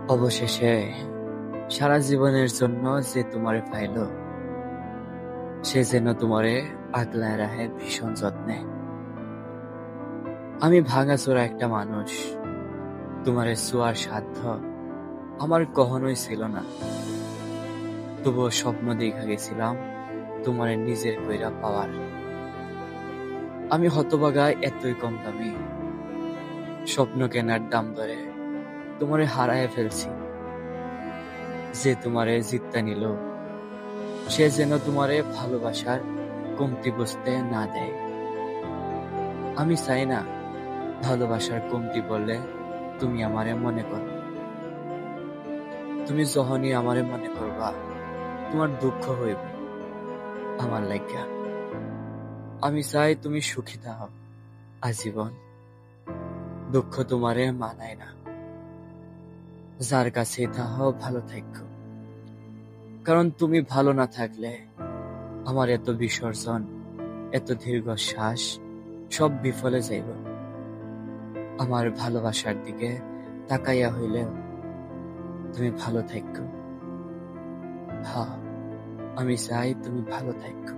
অবশেষে সারা জীবনের জন্য যে তোমারে পাইলো, সে যেন তোমারে আগলায় রাখে ভীষণ যত্নে। আমি ভাঙাচোরা একটা মানুষ, তোমারে ছোঁয়ার সাধ্য আমার কখনোই ছিল না। তবুও স্বপ্ন দেখা গেছিলাম তোমারে নিজের কইরা পাওয়ার। আমি হতভাগা এতই কম দামি, স্বপ্ন কেনার দাম ধরে তোমারে হারায় ফেলছি। যে তোমারে জিততে নিল, সে যেন তোমারে ভালোবাসার কমতি বুঝতে না দেয়। আমি চাই না ভালোবাসার কমতি বললে তুমি আমারে মনে করো। তুমি যখনই আমারে মনে করবা, তোমার দুঃখ হইব আমার লাগিয়া। আমি চাই তুমি সুখী থাকো আজীবন। দুঃখ তোমারে মানায় না। যার কাছে থাকো ভালো থাকো, কারণ তুমি ভালো না থাকলে আমার এত বিসর্জন, এত দীর্ঘশ্বাস সব বিফলে যাইব। আমার ভালোবাসার দিকে তাকাইয়া হইলেও তুমি ভালো থাকো। হ্যাঁ, আমি চাই তুমি ভালো থাকো।